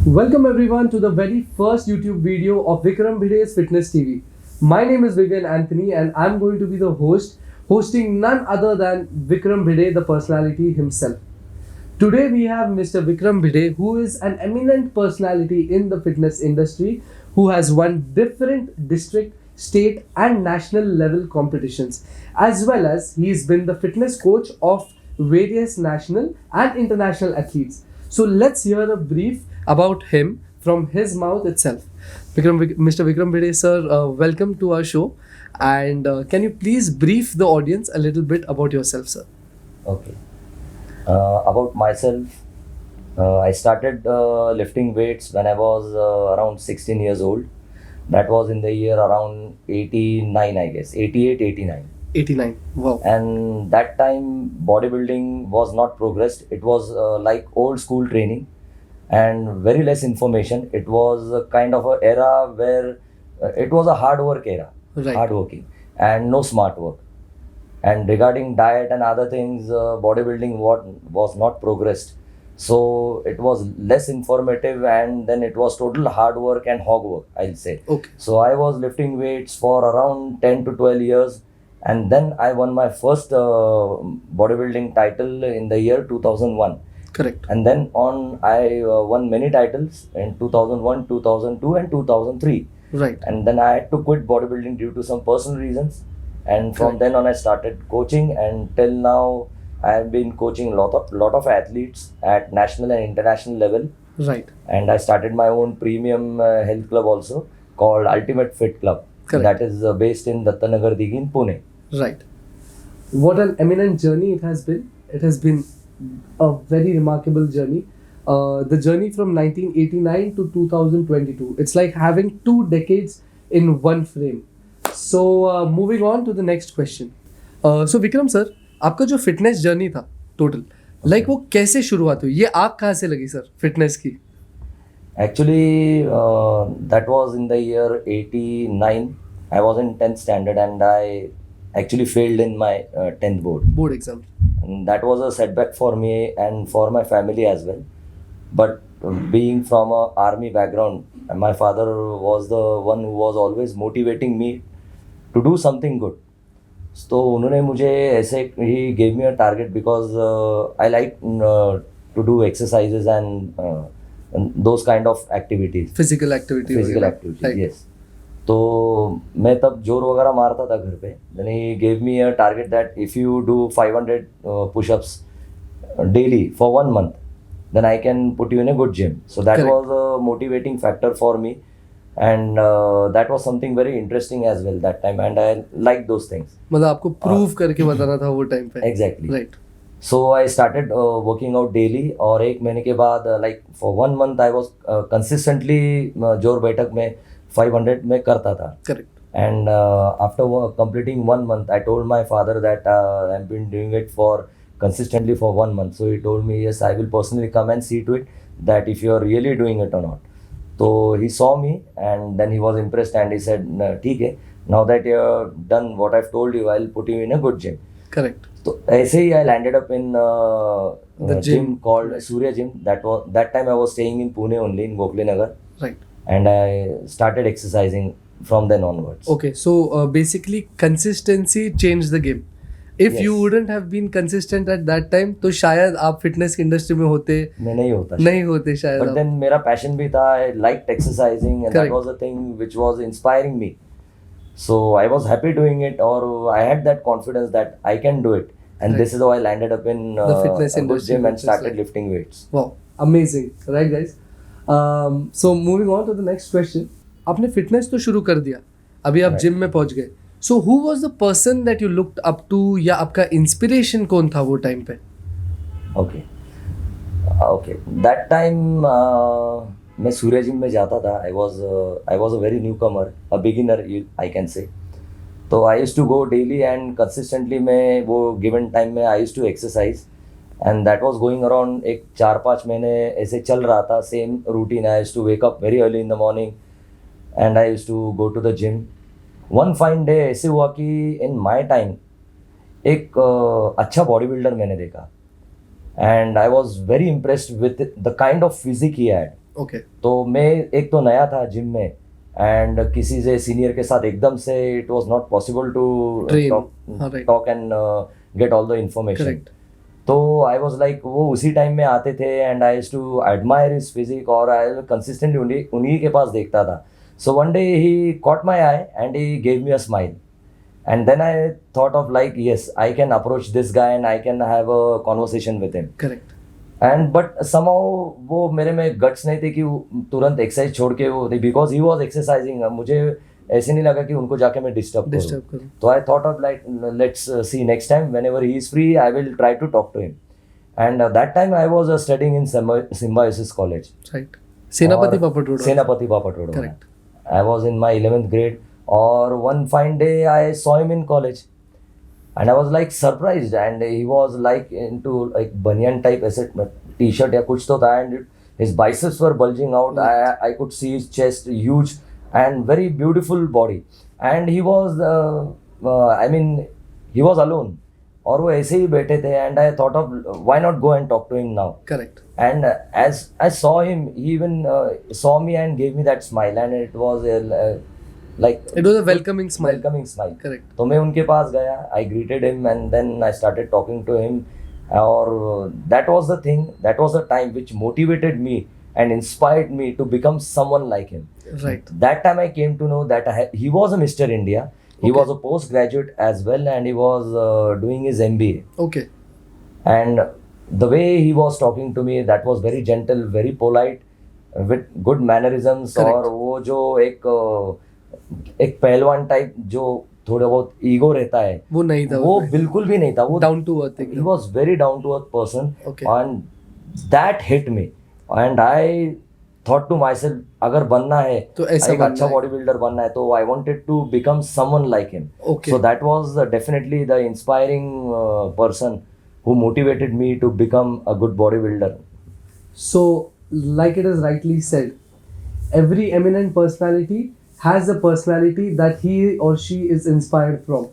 Welcome everyone to the very first YouTube video of Vikram Bhide's Fitness TV. My name is Vivian Anthony and I'm going to be the host, hosting none other than Vikram Bhide, the personality himself. Today we have Mr. Vikram Bhide, who is an eminent personality in the fitness industry, who has won different district, state and national level competitions, as well as he's been the fitness coach of various national and international athletes. So let's hear a brief about him from his mouth itself. Mr. Vikram Bhide sir, welcome to our show, and can you please brief the audience a little bit about yourself, sir? Okay. About myself, I started lifting weights when I was around 16 years old. That was in the year around 89, I guess, 88, 89. 89. Wow. And that time, bodybuilding was not progressed. It was like old school training and very less information. It was a kind of an era where it was a hard work era, Right. hard working, and no smart work. And regarding diet and other things, bodybuilding was not progressed. So it was less informative, and then it was total hard work and hog work, I'll say. Okay. So I was lifting weights for around 10 to 12 years, and then I won my first bodybuilding title in the year 2001. Correct. And then on, I won many titles in 2001, 2002, and 2003. Right. And then I had to quit bodybuilding due to some personal reasons. And from Correct. then on, I started coaching, and till now, I have been coaching lot of athletes at national and international level. Right. And I started my own premium health club also called Ultimate Fit Club. Correct. That is based in Dattanagar Digi in Pune. Right. What an eminent journey it has been. It has been a very remarkable journey. The journey from 1989 to 2022. It's like having 2 decades in one frame. So moving on to the next question. So Vikram sir, आपका जो fitness journey था total, like वो कैसे शुरुआत हुई? ये आग कहाँ से लगी सर फिटनेस की? Actually, that was in the year 89. I was in 10th standard, and I actually failed in my 10th board. Board exam. And that was a setback for me and for my family as well. But being from a army background, my father was the one who was always motivating me to do something good. So उन्होंने मुझे ऐसे he gave me a target because I like to do exercises and those kind of activities. Physical activity. Physical activities, yes. तो मैं तब जोर वगैरह मारता था घर पे. Then he gave me a target that if you do 500 push-ups daily for 1 month, then I can put you in a good gym. So that Correct. was a motivating factor for me, and that was something very interesting as well that time, and I liked those things. मतलब आपको prove करके बताना था वो time पे. Exactly. Right. So I started working out daily, और 1 महीने के बाद like for 1 month I was consistently जोर बैठक में 500 में करता था. Correct. And after completing 1 month, I told my father that I've been doing it for consistently for 1 month. So he told me, yes, I will personally come and see to it that if you are really doing it or not. So he saw me, and then he was impressed, and he said, ठीक है, now that you have done what I've told you, I'll put you in a good gym. Correct. So ऐसे ही I landed up in The a gym. gym called Surya Gym. That time I was staying in Pune only, in Gokhale Nagar, right. and I started exercising from then onwards. Okay, so basically consistency changed the game. If Yes. you wouldn't have been consistent at that time, तो शायद आप fitness की industry में होते मैं नहीं होता. नहीं होते शायद But आप. then मेरा passion भी था. I liked exercising, and Correct. that was the thing which was inspiring me. So I was happy doing it, or I had that confidence that I can do it. And Right. this is how I landed up in The fitness a good industry, gym and which is started like- lifting weights. Wow, amazing, right guys? So moving on to the next question. आपने fitness तो शुरू कर दिया, अभी आप Right. Gym में पहुंच गए. So who was the person that you looked up to, या आपका इंस्पिरेशन कौन था वो टाइम पे? Okay. Okay. That time मैं सूर्य जिम में जाता था. I was a very newcomer, a beginner, I can say. तो I used to go daily and consistently मैं वो given time में I used to exercise, and that was going around एक 4-5 महीने ऐसे चल रहा था. Same routine. I used to wake up very early in the morning, and I used to go to the gym. One fine day ऐसे हुआ कि in my time एक अच्छा बॉडी बिल्डर मैंने देखा, and I was very impressed with the kind of physique he had. Okay. तो मैं एक तो नया था जिम में एंड किसी से सीनियर के साथ एकदम से it was not possible to Train. Right. Talk and get all the information. Correct. तो आई वाज लाइक वो उसी टाइम में आते थे and I used to admire his physique और आई कंसिस्टेंटली उन्हीं के पास देखता था. So one day he caught my eye and he gave me a smile. And then I thought of like, yes, I can approach this guy and I can have a conversation with him. Correct. And but somehow वो मेरे में guts नहीं थे कि वो तुरंत exercise छोड़ के वो because he was exercising. मुझे ऐसे नहीं लगा कि उनको जाके मैं डिस्टर्ब करूँ. तो I thought of like, let's see next time whenever he is free, I will try to talk to him. And that time I was studying in Symbiosis College. Right. Senapati Bapat Road. Senapati Bapat Road. Correct. I was in my 11th grade. Or one fine day I saw him in college and I was like surprised and he was like into like banyan type t-shirt या कुछ तो था and his biceps were bulging out. I could see his chest huge and very beautiful body and he was he was alone और वो ऐसे ही बैठे थे and I thought of why not go and talk to him now. Correct. And as I saw him he even saw me and gave me that smile and it was like it was a welcoming smile. Correct. तो मैं उनके पास गया, I greeted him and then I started talking to him और that was the thing, that was the time which motivated me and inspired me to become someone like him. Right. That time I came to know that he was a Mr. India. He was a postgraduate as well and he was doing his MBA. Okay. And the way he was talking to me, that was very gentle, very polite, with good mannerisms. और वो जो एक पहलवान type जो थोड़ा बहुत ego रहता है वो नहीं था. वो बिल्कुल भी नहीं था. वो down to earth. He was very down to earth person and that hit me and I thought to myself अगर बनना है तो ऐसा एक अच्छा बॉडी बिल्डर बनना है तो I wanted to become someone like him. So that was definitely the inspiring person who motivated me to become a good bodybuilder. So, like it is rightly said, every eminent personality has a personality that he or she is inspired from.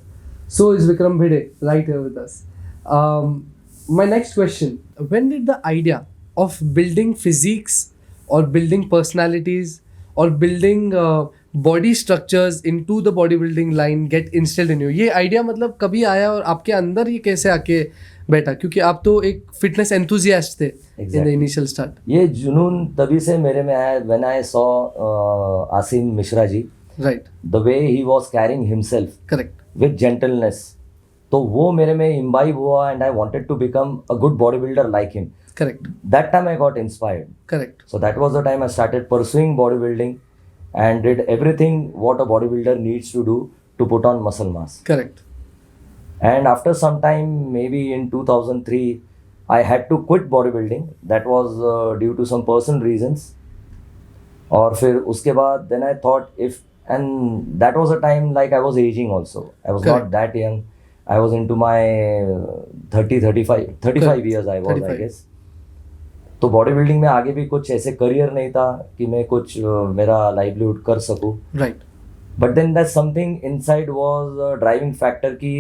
So is Vikram Bhide right here with us. My next question, when did the idea of building physiques or building personalities or building body structures into the bodybuilding line get instilled in you? ये idea मतलब कभी आया और आपके अंदर ये कैसे आके बैठा, क्योंकि आप तो एक फिटनेस एंथुसियास्ट थे in the initial start. ये जुनून तभी से मेरे में आया when I saw Asim Mishra ji. Right. The way he was carrying himself. Correct. With gentleness. तो वो मेरे में imbibe हुआ and I wanted to become a good bodybuilder like him. Correct. That time I got inspired. Correct. So that was the time I started pursuing bodybuilding and did everything what a bodybuilder needs to do to put on muscle mass. Correct. And after some time, maybe in 2003, I had to quit bodybuilding. That was due to some personal reasons. और फिर उसके बाद then I thought and that was a time like I was aging also. I was not that young. I was into my 35 years I was 35. I guess. तो body building में आगे भी कुछ ऐसे करियर नहीं था कि मैं कुछ मेरा लाइवलीहुड कर सकूं. Right. But then that something inside was driving factor कि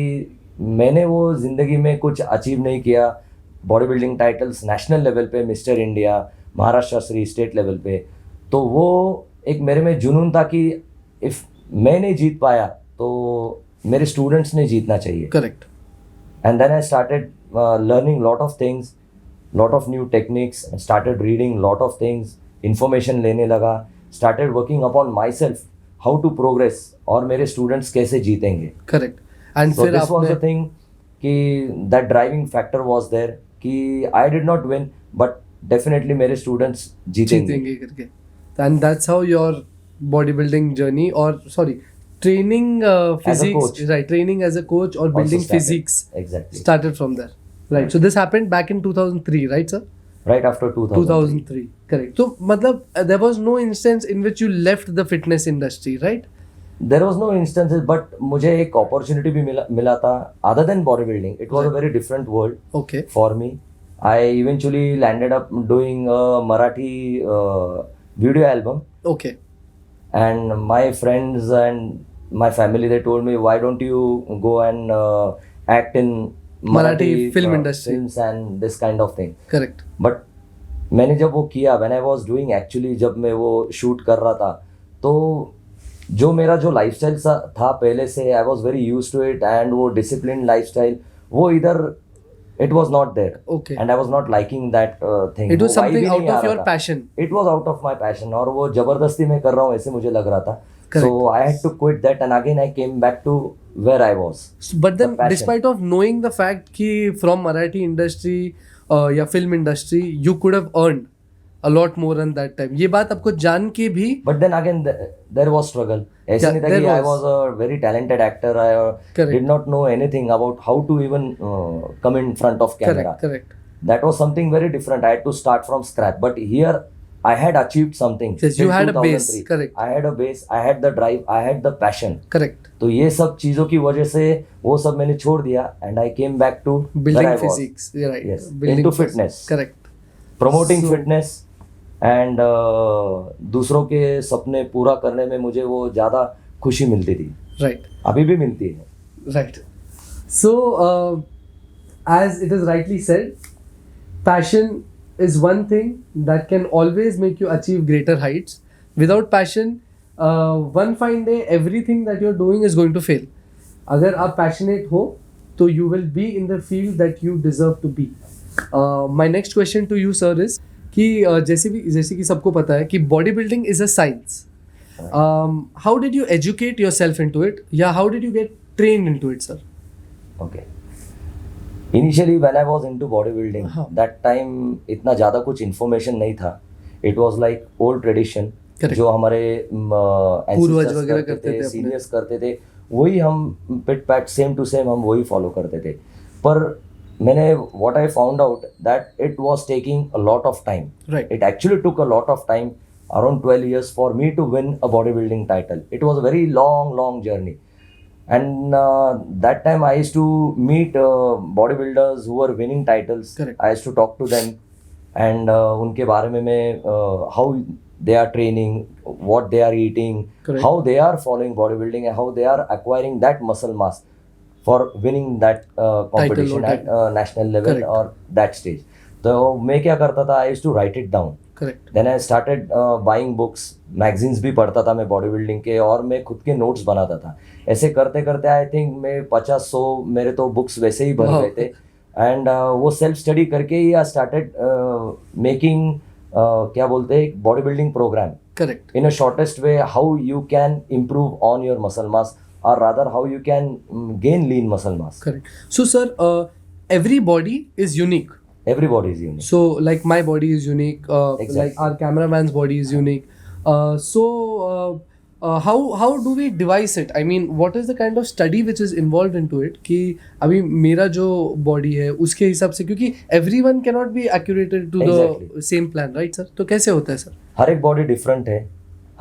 मैंने वो जिंदगी में कुछ अचीव नहीं किया. Body building titles national level पे, mister India, Maharashtra Shri, state level पे. तो वो एक मेरे में जुनून था कि इफ मैं नहीं जीत पाया तो मेरे स्टूडेंट्स ने जीतना चाहिए. Correct. And then I started learning lot of things, lot of new techniques, started reading lot of things, information लेने लगा, started working upon myself how to progress और मेरे students कैसे जीतेंगे. Correct. And so this was the thing कि that driving factor was there कि I did not win but definitely मेरे students जीतेंगे करके. And that's how your bodybuilding journey or training physiques, right, training as a coach or building physiques started from there. Right. So this happened back in 2003, right, sir? Right after 2003. Correct. So, matlab, there was no instance in which you left the fitness industry, right? There was no instances, but मुझे एक opportunity भी मिला था. Other than bodybuilding, it was a very different world. Okay. For me, I eventually landed up doing a Marathi video album. Okay. And my friends and my family, they told me, why don't you go and act in Marathi film industry films and this kind of thing. Correct. But मैंने जब वो किया, when I was doing actually, जब मैं वो shoot कर रहा था, तो जो मेरा जो लाइफस्टाइल था पहले से, I was very used to it, and वो डिसिप्लिन लाइफस्टाइल, वो इधर it was not there, Okay. And I was not liking that thing. It was something out of your passion. It was out of my passion, और वो जबरदस्ती मैं कर रहा हूँ ऐसे मुझे लग रहा था. Correct. So I had to quit that, and again I came back to where I was. But then, The passion. despite of knowing the fact कि from Marathi industry या film industry, you could have earned a lot more than that time. ये बात आपको जान के भी. But then again, there was struggle. ऐसे Yeah, नहीं था there कि I was. was a very talented actor. I Correct. did not know anything about how to even come in front of camera. Correct. That was something very different. I had to start from scratch. But here, I had achieved something. Yes, you till had a base. 2003. Correct. I had a base. I had the drive. I had the passion. Correct. तो ये सब चीजों की वजह से वो सब मैंने छोड़ दिया, and I came back to Building where I was. physics. You're right. Yes. Building Into physics. fitness. Correct. Promoting So- fitness, and दूसरों के सपने पूरा करने में मुझे वो ज़्यादा खुशी मिलती थी. Right. अभी भी मिलती है. Right. So, as it is rightly said, passion is one thing that can always make you achieve greater heights. Without passion, one fine day, everything that you're doing is going to fail. अगर आप passionate हो, तो you will be in the field that you deserve to be. My next question to you, sir, is कि जैसे कि सबको पता है कि body building is a science. How did you educate yourself into it, या how did you get train into it, sir? Okay. Initially, when I was into bodybuilding, हाँ. that time इतना ज़्यादा कुछ information नहीं था. It was like old tradition. Correct. जो हमारे पूर्वज ancestors वगैरह करते थे अपने. सीनियर्स करते थे, वही हम पिट पैट सेम टू सेम हम वही फॉलो करते थे. पर मैंने what I found out that it was taking a lot of time. Right. It actually took a lot of time, around 12 years, for me to win a bodybuilding title. It was a very long journey. And that time I used to meet bodybuilders who were winning titles. Correct. I used to talk to them, and उनके बारे में मैं how they are training, what they are eating, Correct. how they are following bodybuilding, and how they are acquiring that muscle mass for winning that competition or at national level. Correct. or that stage. तो मैं क्या करता था, I used to write it down. Correct. Then I started buying books, magazines भी पढ़ता था मैं body building के, और मैं खुद के नोट्स बनाता था. ऐसे करते करते आई थिंक मैं 50-100 मेरे तो बुक्स वैसे ही भर गए थे. एंड वो सेल्फ स्टडी करके ही आई स्टार्टेड मेकिंग क्या बोलते हैं, body building programme correct. in a shortest way, how you can improve on your muscle mass, or rather how you can gain lean muscle mass. Correct. So, sir, every body is unique. Everybody is unique. So, like my body is unique. Exactly. Like our cameraman's body is unique. How do we devise it? I mean, what is the kind of study which is involved into it? कि अभी मेरा जो body है उसके हिसाब से, क्योंकि everyone cannot be accurate to Exactly. the same plan, right, sir? तो कैसे होता है, sir? हर एक बॉडी डिफरेंट है,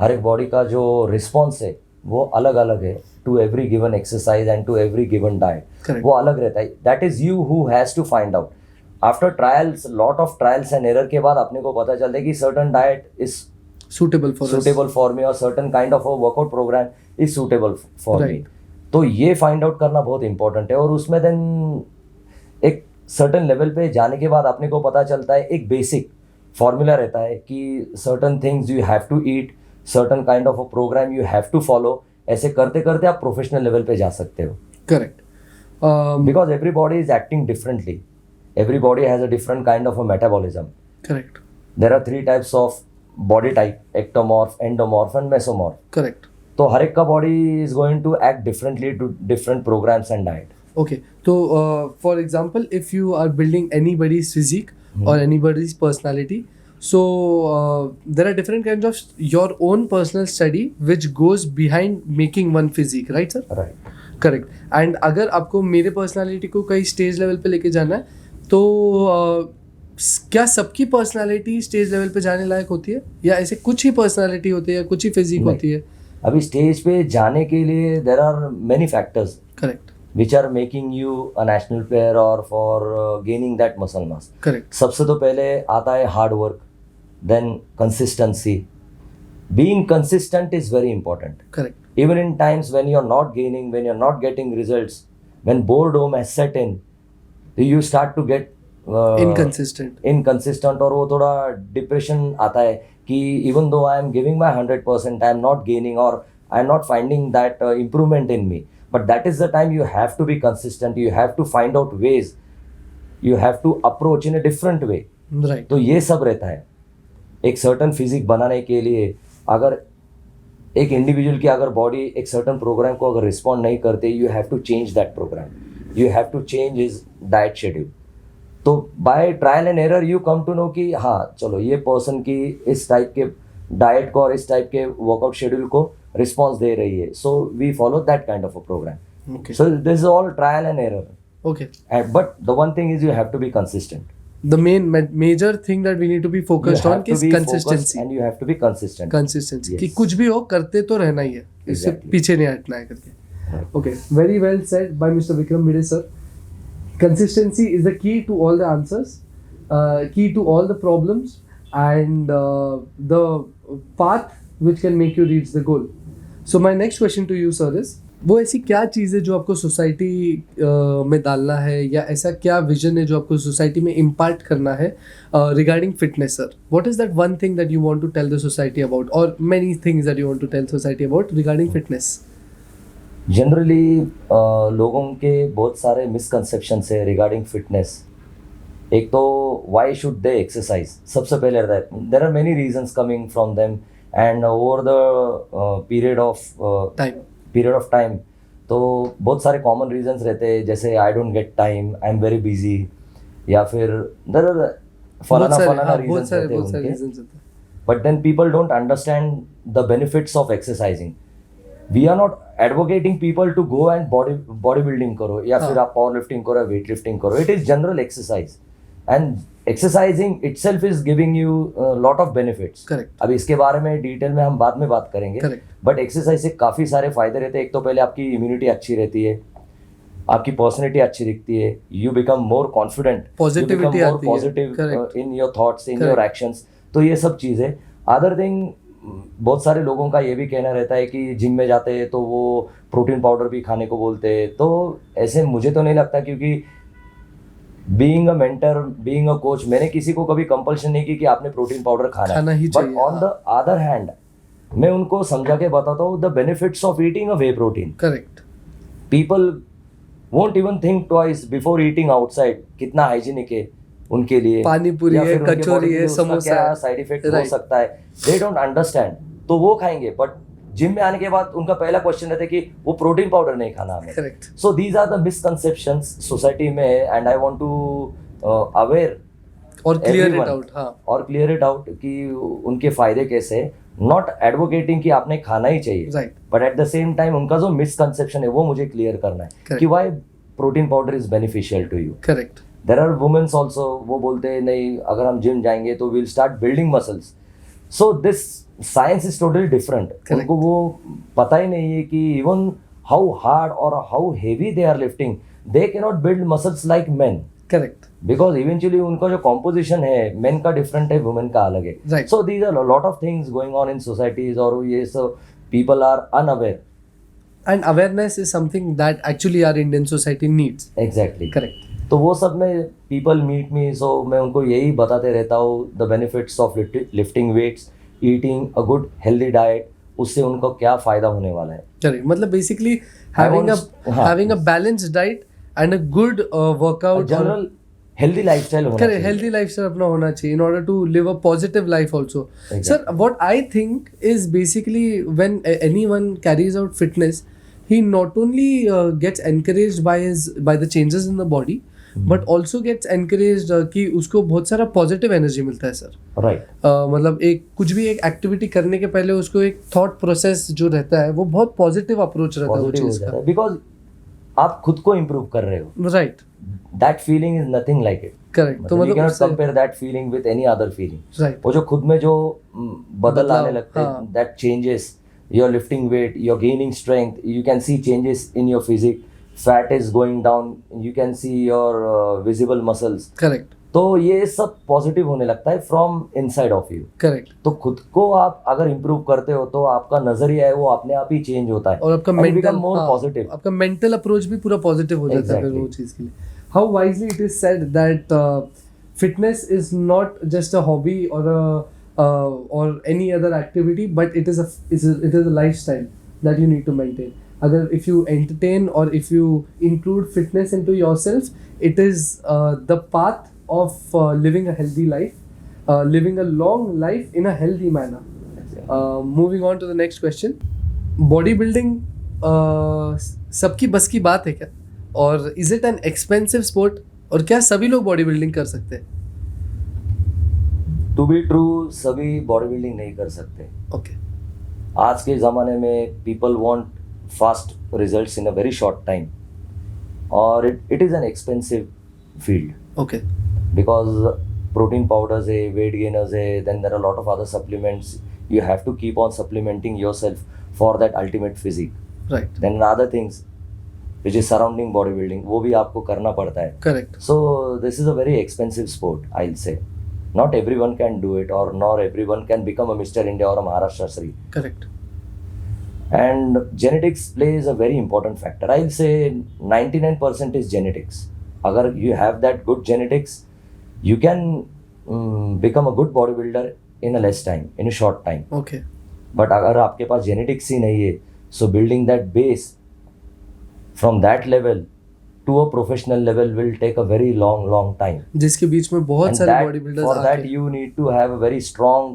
हर एक बॉडी का जो रिस्पॉन्स है वो अलग अलग है to every given exercise and to every given diet. Correct. वो अलग रहता है. That is you who has to find out after trials, lot of trials and error के बाद अपने को पता चलता है कि certain diet is Suitable for us. suitable for me, और certain kind of a workout program is suitable for me. Right. तो ये फाइंड आउट करना बहुत इंपॉर्टेंट है. और उसमें देन एक सर्टन लेवल पे जाने के बाद अपने को पता चलता है, एक बेसिक फॉर्मूला रहता है कि certain things you have to eat, certain kind of a programme you have to follow. ऐसे करते करते आप प्रोफेशनल लेवल पे जा सकते हो. Correct. Because everybody is acting differently. Everybody has a different kind of a metabolism. Correct. There are 3 types of body type, ectomorph, endomorph and mesomorph. Correct. तो हर एक का body is going to act differently to different programmes and diet. Okay. So, for example, if you are building anybody's physique or anybody's personality, so there are different kinds of your own personal study which goes behind making one physique, right, sir? Right. Correct. And अगर आपको मेरे personality को कहीं stage level पे लेके जाना है, तो क्या सबकी पर्सनालिटी स्टेज लेवल पे जाने लायक होती है, या ऐसे कुछ ही पर्सनालिटी होती है या कुछ ही फिजिक नहीं. होती है? अभी स्टेज पे जाने के लिए there are many factors correct. Which are making you a national player और for gaining that muscle mass. Correct. सबसे तो पहले आता है hard work, then consistency. Being consistent is very important. Correct. Even in times when you're not gaining, when you're not getting results, when boredom has set in, you start to get inconsistent और वो थोड़ा depression आता है कि even though I am giving my 100% I am not gaining और I am not finding that improvement in me, but that is the time you have to be consistent, you have to find out ways, you have to approach in a different way. Right. तो ये सब रहता है. एक certain physique बनाने के लिए अगर एक इंडिविजुअल की अगर बॉडी एक सर्टन प्रोग्राम को अगर रिस्पॉन्ड नहीं करते, you have to change that program, you have to change his diet schedule. तो by trial and error you come to know कि हाँ चलो ये पर्सन की इस टाइप के डाइट को और इस टाइप के वर्कआउट शेड्यूल को रिस्पॉन्स दे रही है, so we follow that kind of a programme. So this is all trial and error. Okay. But the one thing is you have to be consistent. The major thing that we need to be focused on is consistency. And you have to be consistent. Consistency. Yes. कि कुछ भी हो करते तो रहना ही है, इससे पीछे नहीं हटना है करके. Okay, very well said by Mr. Vikram Bhide sir. Consistency is the key to all the answers, key to all the problems, and the path which can make you reach the goal. So my next question to you sir is, वो ऐसी क्या चीज़ है जो आपको society में डालना है, या ऐसा क्या विजन है जो आपको सोसाइटी में इम्पार्ट करना है regarding fitness sir? What is that one thing that you want to tell the society about, और many things that you want to tell society about regarding fitness? Generally लोगों के बहुत सारे मिसकंसेप्शंस है regarding fitness. एक तो why should they exercise, सबसे पहले रहता है. There are many reasons coming from them and over the period of time तो बहुत सारे कॉमन रीजंस रहते हैं, जैसे I don't get time, I am very busy, या फिर फलाना रीजंस रहते हैं उनके. But then people don't understand the benefits of exercising. We are not advocating people to go and body building करो, या फिर आप पावर लिफ्टिंग करो, वेट लिफ्टिंग करो. It is general exercise and exercising itself is giving you lot of benefits. अब इसके बारे में डिटेल में हम बाद में बात करेंगे. बट एक्सरसाइज से काफ़ी सारे फायदे रहते हैं. एक तो पहले आपकी इम्यूनिटी अच्छी रहती है, आपकी पर्सनैलिटी अच्छी दिखती है, you become more confident, positivity आती है, positive in your thoughts, in your actions. तो ये सब चीज़ें. अदर थिंग, बहुत सारे लोगों का ये भी कहना रहता है कि जिम में जाते हैं तो वो प्रोटीन पाउडर भी खाने को बोलते हैं. तो ऐसे मुझे तो नहीं लगता, क्योंकि being a mentor, being a coach, मैंने किसी को कभी कंपल्शन नहीं की कि आपने प्रोटीन पाउडर खाना है. But on the other hand मैं उनको समझा के बताता हूँ the benefits of eating a way protein. Correct. People won't even think twice before eating outside. कितना हाइजीनिक है उनके लिए, पानी पूरी है, कचौरी है, समोसा, क्या साइड इफेक्ट हो सकता है, दे डोंट अंडरस्टैंड. तो वो खाएंगे. बट जिम में आने के बाद उनका पहला क्वेश्चन रहता है कि वो प्रोटीन पाउडर नहीं खाना हमें. Correct. So these are the misconceptions society में, and I want to aware और क्लियर इट आउट. हाँ, और क्लियर इट आउट कि उनके फायदे कैसे. नॉट एडवोकेटिंग कि आपने खाना ही चाहिए, right, but at the same time उनका जो मिसकंसेप्शन है वो मुझे क्लियर करना है कि why protein powder is beneficial to you. Correct. There are womens also, वो बोलते हैं नहीं अगर हम जिम जाएंगे तो will start building muscles. So this science is totally different. उनको वो पता ही नहीं है कि इवन हाउ हार्ड और how heavy they are lifting, they can not build muscles like men. Correct. Because eventually उनका जो कॉम्पोजिशन है मेन का डिफरेंट है, वुमेन का अलग है. So these are lot of things going on in societies, और ये सब people are unaware. And awareness is something that actually our Indian society needs. Exactly. Correct. तो वो सब में पीपल मीट मी, सो मैं उनको यही बताते रहता हूँ the benefits of lifting weights, eating a good healthy diet, उससे उनको क्या फायदा होने वाला है. करेक्ट. मतलब basically having a balanced diet and a good workout, general healthy lifestyle होना चाहिए. हेल्दी लाइफस्टाइल अपना होना चाहिए in order to live a positive life also. Sir, what I think is basically when anyone carries out fitness, he not only gets encouraged by the changes in the body, but also gets encouraged कि उसको बहुत सारा positive energy मिलता है sir. Right. मतलब एक कुछ भी एक एक्टिविटी करने के पहले उसको एक थॉट प्रोसेस जो रहता है वो बहुत पॉजिटिव अप्रोच रहता है वो चीज का. बिकॉज आप खुद को इम्प्रूव कर रहे हो. Right. That feeling is nothing like it. Correct. तो मतलब you cannot compare that feeling with any other feeling. Right. वो जो खुद में जो बदल आने लगते हैं, that changes, you're lifting weight, you're gaining strength, you can see changes in your physique, fat is going down, you can see your visible muscles. Correct. तो ये सब पॉजिटिव होने लगता है from inside of you. Correct. तो खुद को आप अगर इम्प्रूव करते हो तो आपका नजरिया है वो अपने आप ही चेंज होता है, और आपका मेंटल मोर पॉजिटिव, आपका मेंटल अप्रोच भी पूरा पॉजिटिव हो जाता है फिर वो चीज के लिए. how wisely it is said that fitness is not just a hobby or any other activity, but it is a lifestyle that you need to maintain. Agar if you entertain or if you include fitness into yourself, it is the path of living a healthy life, living a long life in a healthy manner. Moving on to the next question. Body building सबकी बस की बात है क्या, और is it an expensive sport, और क्या सभी लोग बॉडी बिल्डिंग कर सकते हैं? टू बी ट्रू, सभी बॉडी बिल्डिंग नहीं कर सकते. ओके. आज के ज़माने में people want fast results in a very short time, और it is an expensive field. Okay. Because protein powders है, वेट गेनर्स है, then there are lot of other supplements. You have to keep on supplementing yourself for that ultimate physique. Right. Then other things which is surrounding bodybuilding, वो भी आपको करना पड़ता है. Correct. So this is a very expensive sport, I'll say. Not everyone can do it, or not everyone can become a Mr. India or a Maharashtra Shri. Correct. And genetics plays a very important factor. I'll say 99% is genetics. अगर you have that good genetics, you can become a good bodybuilder in a less time, in a short time. Okay. But अगर आपके पास genetics ही नहीं है, so building that base from that level to a professional level will take a very long time. जिसके बीच में बहुत And सारे that, body builders for that you need to have a very strong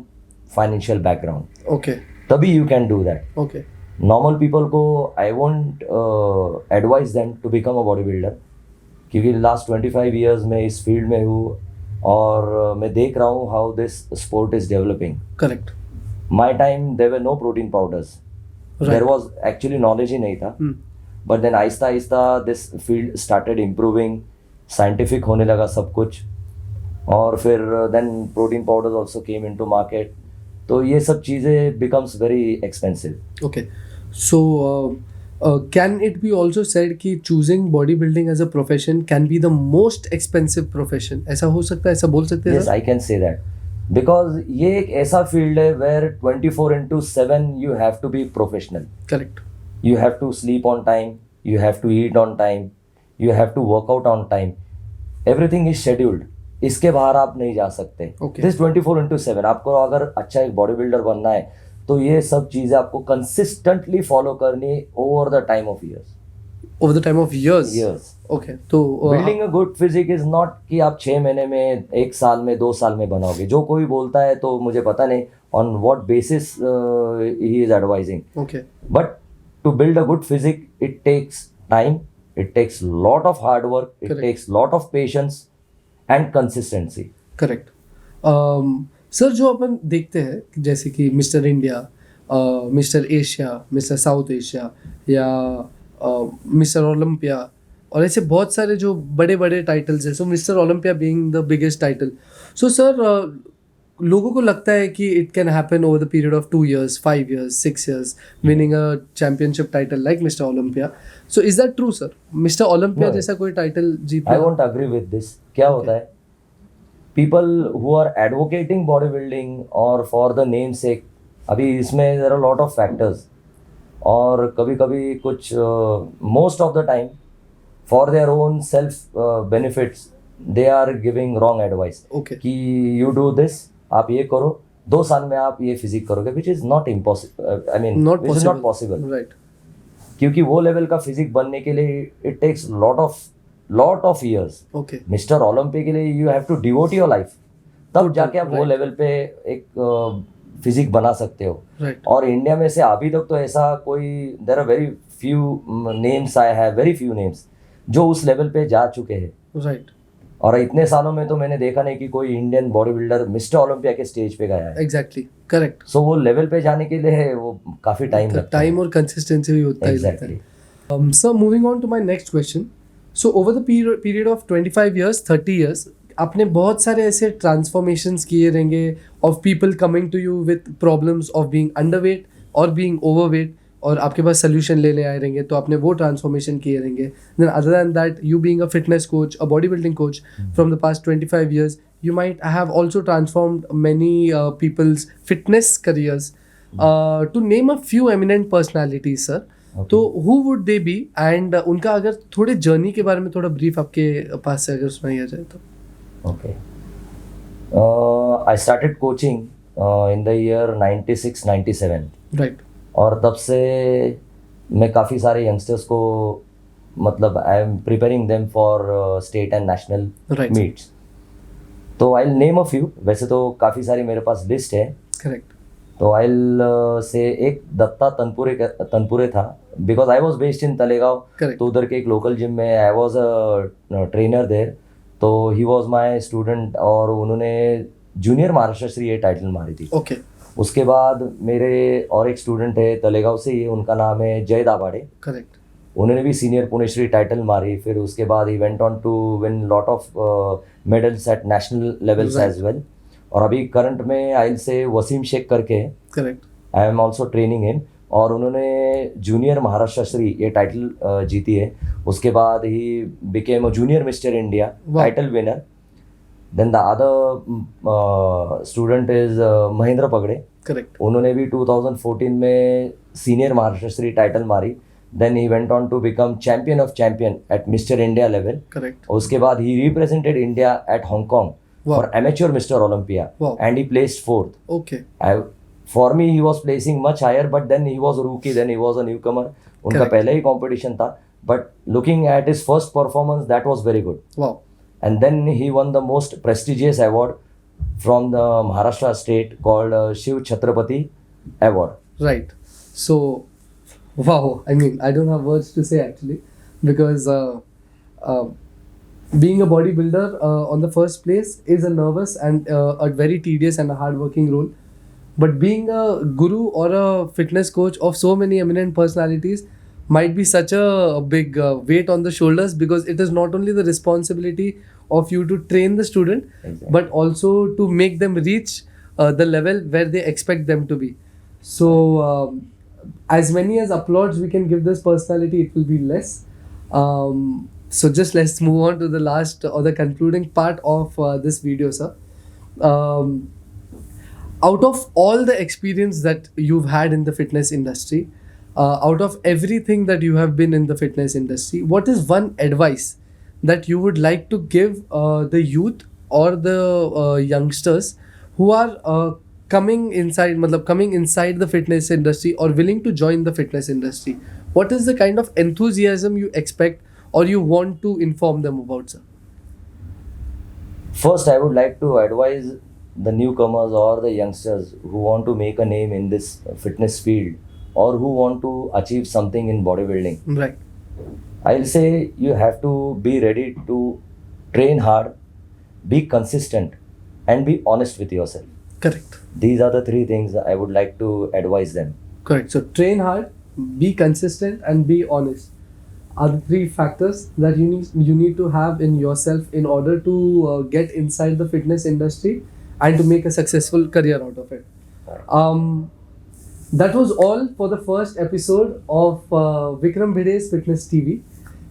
financial background. Okay. तभी you can do that. Okay. Normal people को I won't advise them to become a bodybuilder, क्योंकि last 25 years में इस field में हूँ और मैं देख रहा हूँ how this sport is developing. Correct. My time there were no protein powders, there was actually knowledge ही नहीं था. बट देन आहिस्ता आहिस्ता this field started improving, scientific होने लगा सब कुछ, और फिर then protein powders also came into market. तो ये सब चीज़ें becomes very expensive. Okay. So can it be also said कि choosing bodybuilding as a profession can be the most expensive profession? ऐसा हो सकता है, ऐसा बोल सकते हैं? Yes, I can say that. Because ये एक ऐसा फील्ड है where 24/7 you have to be professional. Correct. You have to sleep on time, you have to eat on time, you have to work out on time. Everything is scheduled. इसके बाहर आप नहीं जा सकते. Okay. This 24/7 आपको अगर अच्छा एक बॉडी बिल्डर बनना है तो ये सब चीज़ें आपको कंसिस्टेंटली फॉलो करनी over the time of years. Over the time of years. Years. Okay. तो building a good physique is not कि आप 6 महीने में, 1 साल में, 2 साल में बनाओगे. जो कोई बोलता है तो मुझे पता नहीं on what basis he is advising. Okay. But to build a good physique it takes time, it takes lot of hard work, it takes lot of patience and consistency. Correct. Sir, जो अपन देखते हैं जैसे कि mister India, mister Asia, mister South Asia, या mister Olympia, और ऐसे बहुत सारे जो बड़े बड़े टाइटल्स हैं. So mister Olympia being the biggest title. So sir, लोगों को लगता है कि it can happen over the period of 2 years, 5 years, 6 years, winning a championship title like mister Olympia. So is that true sir? Mister Olympia जैसा कोई title Jeet? I won't agree with this. क्या होता है, people who are advocating bodybuilding or for the name sake, अभी इसमें there are a lot of factors, और कभी कभी कुछ most of the time for their own self benefits they are giving wrong advice. Okay. कि you do this, आप ये करो, 2 साल में आप ये फिजिक करोगे, which is not impossible. I mean, which is not possible. Right. क्योंकि वो लेवल का फिजिक बनने के लिए it takes lot of years. Okay. Mister Olympia के लिए you have to devote your life, तब जाके आप वो लेवल पे एक फिजिक बना सकते हो. Right. और इंडिया में से अभी तक तो ऐसा कोई, there are very few names, I have very few names जो उस लेवल पे जा चुके हैं. Right. और इतने सालों में तो मैंने देखा नहीं कि कोई Indian body builder mister Olympia के स्टेज पे गया है. Exactly. Correct. सो वो लेवल पे जाने के लिए वो काफी टाइम लगता है. टाइम और कंसिस्टेंसी भी होता है. Exactly. Sir, moving on to my next question. So over the period of 25 years, 30 years, आपने बहुत सारे ऐसे ट्रांसफॉर्मेशंस किए रहेंगे of people coming to you with problems of being underweight और बीइंग ओवरवेट, और आपके पास सोल्यूशन लेने आए रहेंगे, तो आपने वो ट्रांसफॉर्मेशन किए रहेंगे. Then other than that, you being a fitness coach, a body building coach from the past 25 years, you might have also transformed many people's fitness careers. To name a few eminent personalities, sir, Okay. तो who would they be and उनका अगर थोड़े journey के बारे में थोड़ा brief आपके पास से अगर सुनाया जाए तो. Okay. I started coaching in the year 96-97. Right. और तब से मैं काफ़ी सारे यंगस्टर्स को मतलब I am preparing them for state and national Right. Meets. तो आई नेम अ फ्यू. वैसे तो काफ़ी सारी मेरे पास लिस्ट है. Correct. तो आई से एक दत्ता तनपुरे था, because I was based in Talegaon. Correct. तो उधर के एक लोकल जिम में I was a trainer there. तो ही वॉज माई स्टूडेंट और उन्होंने जूनियर महाराष्ट्र श्री ये टाइटल मारी थी. Okay. उसके बाद मेरे और एक स्टूडेंट है तलेगांव से ही, उनका नाम है जय दाभाडे. Correct. उन्होंने भी सीनियर पुणेश्री टाइटल मारी. फिर उसके बाद he went on to win lot of medals at national levels Right. As well. और अभी करंट में आइल से वसीम शेख करके Correct. I am also training him. और उन्होंने जूनियर महाराष्ट्र श्री ये टाइटल जीती है. उसके बाद he became a junior mister India Wow. Title winner. Then the other student is Mahendra Pagade. Correct. उन्होंने भी 2014 में सीनियर महाराष्ट्र श्री टाइटल मारी. Then he went on to become champion of champion at mister India level. Correct. उसके बाद he represented India at Hong Kong Wow. For amateur mister Olympia Wow. And he placed fourth. Okay. For me, he was placing much higher, but then he was a rookie, then he was a newcomer. उनका Correct. पहले ही competition था. But looking at his first performance, that was very good. Wow. And then he won the most prestigious award from the Maharashtra state called Shiv Chhatrapati Award. Right. So, wow. I mean, I don't have words to say actually, because being a bodybuilder on the first place is a nervous and a very tedious and a hard-working role. But being a guru or a fitness coach of so many eminent personalities might be such a big weight on the shoulders, because it is not only the responsibility of you to train the student, Exactly. but also to make them reach the level where they expect them to be. So, as many as applauds we can give this personality, it will be less. So just let's move on to the last or the concluding part of this video, sir. Out of all the experience that you've had in the fitness industry, out of everything that you have been in the fitness industry, what is one advice that you would like to give the youth or the youngsters who are coming inside the fitness industry or willing to join the fitness industry? What is the kind of enthusiasm you expect or you want to inform them about, sir? First, I would like to advise the newcomers or the youngsters who want to make a name in this fitness field or who want to achieve something in bodybuilding. Right. I'll say you have to be ready to train hard, be consistent, and be honest with yourself. Correct. These are the three things I would like to advise them. Correct. So train hard, be consistent, and be honest are the three factors that you need to have in yourself in order to get inside the fitness industry and to make a successful career out of it. That was all for the first episode of Vikram Bhide's Fitness TV.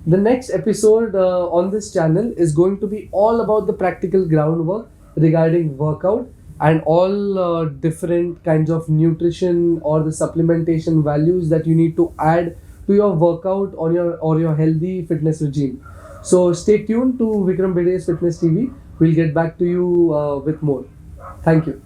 The next episode on this channel is going to be all about the practical groundwork regarding workout and all different kinds of nutrition or the supplementation values that you need to add to your workout or your healthy fitness regime. So stay tuned to Vikram Bhide's Fitness TV. We'll get back to you with more. Thank you.